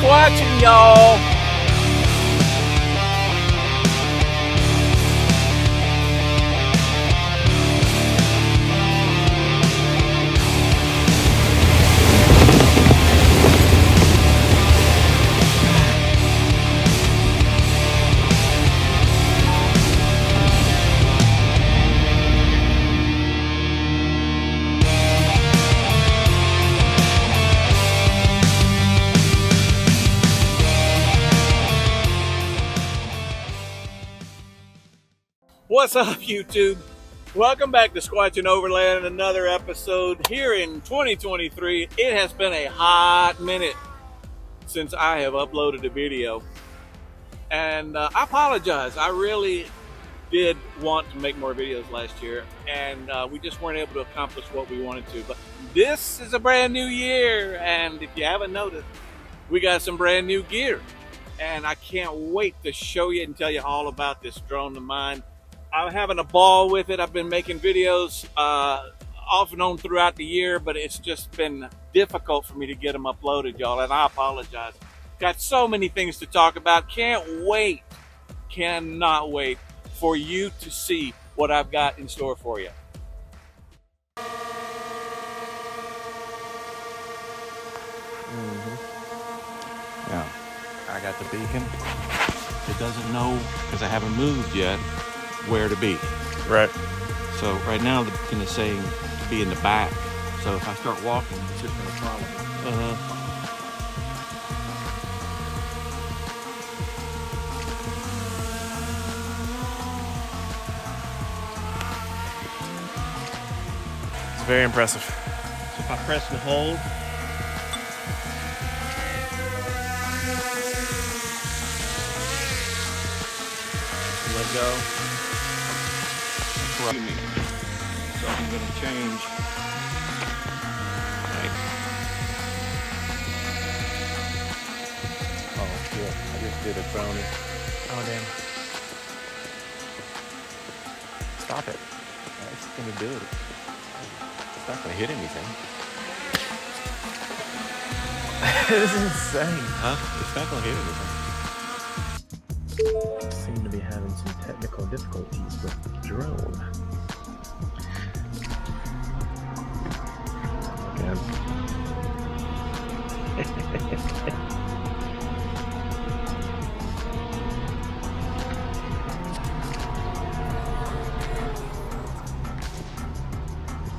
Squatchin, y'all. What's up, YouTube? Welcome back to Squatchin Overland, another episode here in 2023. It has been a hot minute since I have uploaded a video, and I apologize. I really did want to make more videos last year, and we just weren't able to accomplish what we wanted to. But this is a brand new year, and if you haven't noticed, we got some brand new gear, and I can't wait to show you and tell you all about this drone of mine. I'm having a ball with it. I've been making videos off and on throughout the year, but it's just been difficult for me to get them uploaded, y'all, and I apologize. Got so many things to talk about. Cannot wait for you to see what I've got in store for you. Now, I got the beacon. It doesn't know, because I haven't moved yet, where to be. Right. So right now the beacon is saying to be in the back. So if I start walking, it's just going to follow me. It's very impressive. So if I press and hold, let go. So I'm going to change. Right. Oh, yeah. I just did a phony. Oh, damn. Stop it. That's going to do it. It's not going to hit anything. This is insane. Huh? It's not going to hit anything. Seem to be having some technical difficulties with the drone. Again.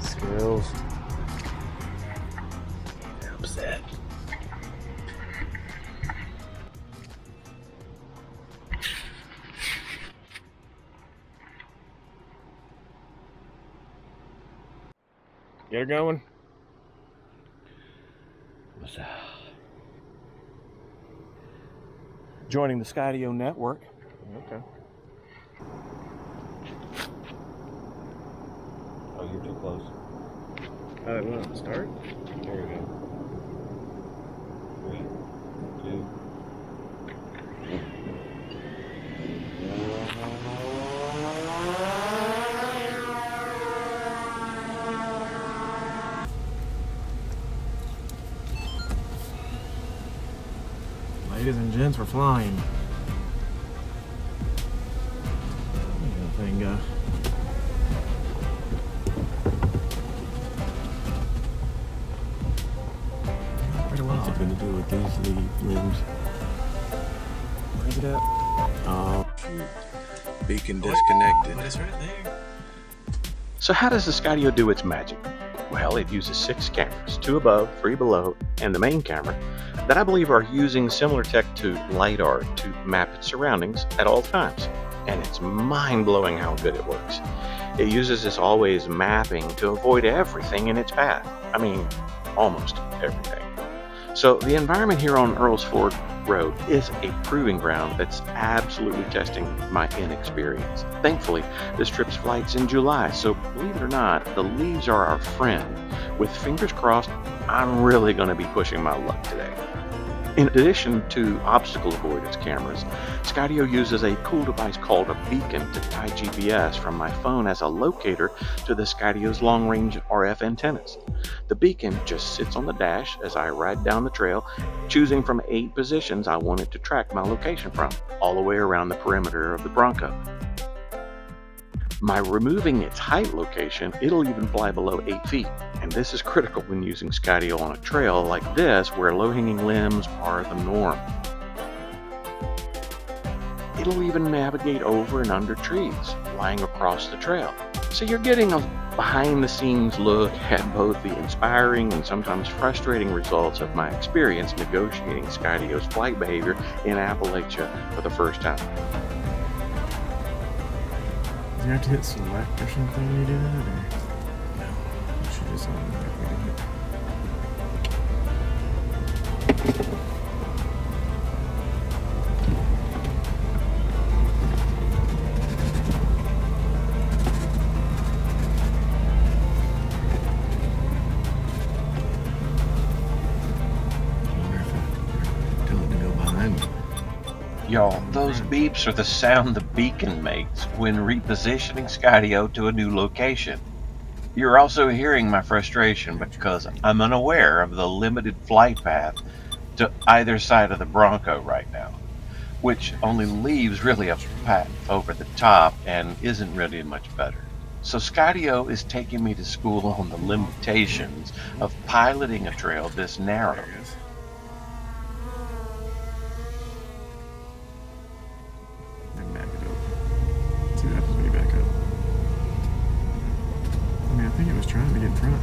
Skills. Upset. Get her going. Joining the SKYDIO network. Okay. Oh, you're too close. It won't start? There you go. 3, 2. Ladies and gents, we're flying. That thing go. Pretty well. What's it going to do with these limbs? Where's it at? Oh. Beacon disconnected. What is right there? So how does the SKYDIO do its magic? Well, it uses 6 cameras, 2 above, 3 below, and the main camera, that I believe are using similar tech to LiDAR to map its surroundings at all times. And it's mind-blowing how good it works. It uses this always mapping to avoid everything in its path. I mean, almost everything. So the environment here on Earls Ford Road is a proving ground that's absolutely testing my inexperience. Thankfully, this trip's flight's in July, so believe it or not, the leaves are our friend. With fingers crossed, I'm really going to be pushing my luck today. In addition to obstacle avoidance cameras, Skydio uses a cool device called a beacon to tie GPS from my phone as a locator to the Skydio's long-range RF antennas. The beacon just sits on the dash as I ride down the trail, choosing from 8 positions I want it to track my location from, all the way around the perimeter of the Bronco. By removing its height location, it'll even fly below 8 feet, and this is critical when using Skydio on a trail like this where low-hanging limbs are the norm. It'll even navigate over and under trees, flying across the trail. So you're getting a behind-the-scenes look at both the inspiring and sometimes frustrating results of my experience negotiating Skydio's flight behavior in Appalachia for the first time. Do you have to hit select or something when you do that, or no? You should just automatically do it. Y'all, those beeps are the sound the beacon makes when repositioning Skydio to a new location. You're also hearing my frustration because I'm unaware of the limited flight path to either side of the Bronco right now, which only leaves really a path over the top and isn't really much better. So Skydio is taking me to school on the limitations of piloting a trail this narrow. I think it was trying to get in front.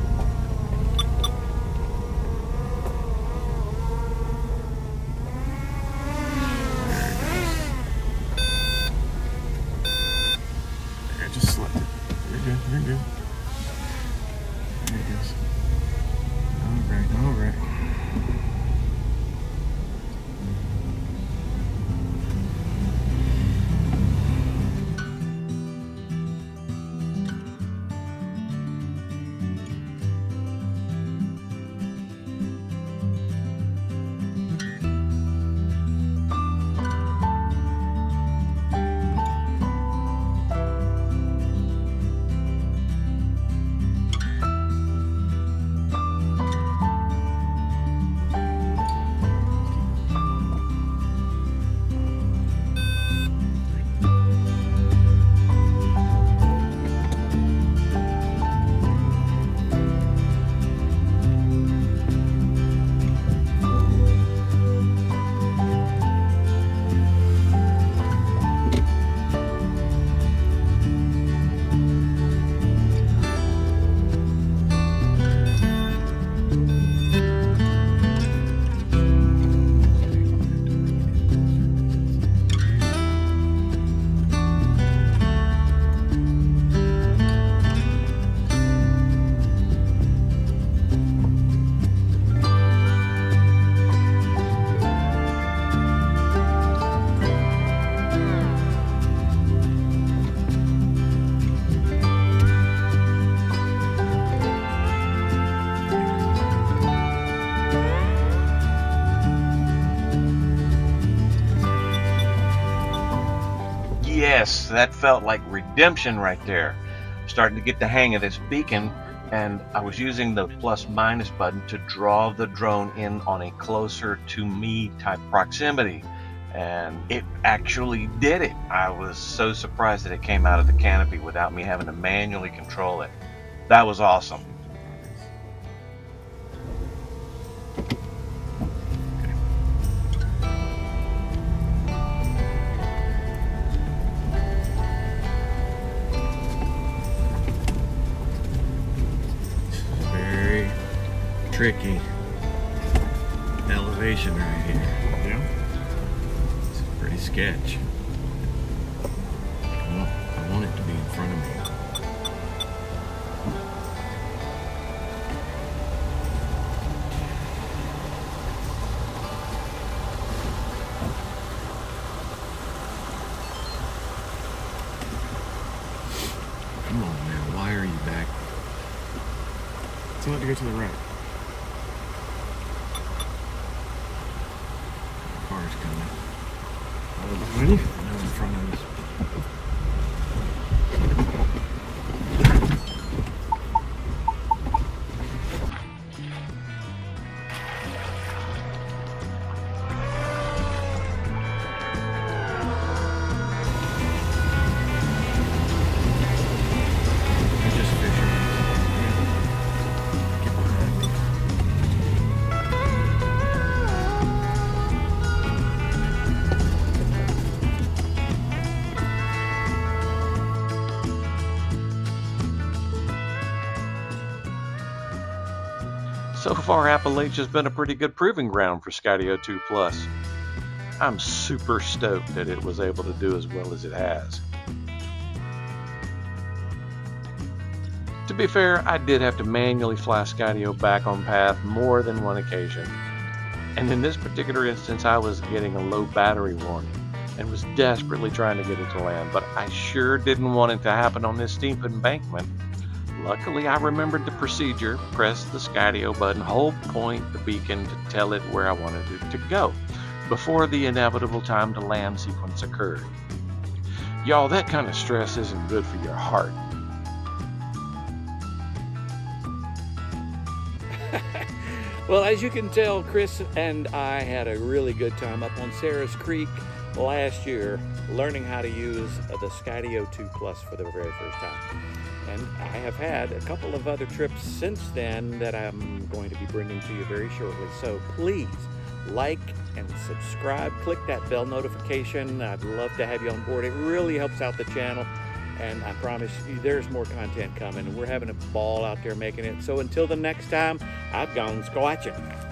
There, just select it. You're good, you're good. There it goes. Alright. Yes, that felt like redemption right there. Starting to get the hang of this beacon, and I was using the plus-minus button to draw the drone in on a closer to me type proximity, and it actually did it. I was so surprised that it came out of the canopy without me having to manually control it. That was awesome. Tricky elevation right here. Yeah. It's pretty sketch. Well, I want it to be in front of me. Come on, man. Why are you back? Tell it to go to the right. truck's coming. Oh, behind you? No, in front of us. So far, Appalachia's been a pretty good proving ground for SKYDIO2 Plus. I'm super stoked that it was able to do as well as it has. To be fair, I did have to manually fly Skydio back on path more than one occasion. And in this particular instance, I was getting a low battery warning and was desperately trying to get it to land, but I sure didn't want it to happen on this steep embankment. Luckily, I remembered the procedure, press the Skydio button, hold point the beacon to tell it where I wanted it to go, before the inevitable time to land sequence occurred. Y'all, that kind of stress isn't good for your heart. Well, as you can tell, Chris and I had a really good time up on Sarah's Creek last year learning how to use the SKYDIO2 Plus for the very first time. And I have had a couple of other trips since then that I'm going to be bringing to you very shortly. So please like and subscribe, click that bell notification. I'd love to have you on board. It really helps out the channel. And I promise you there's more content coming. We're having a ball out there making it. So until the next time, I've gone Squatchin.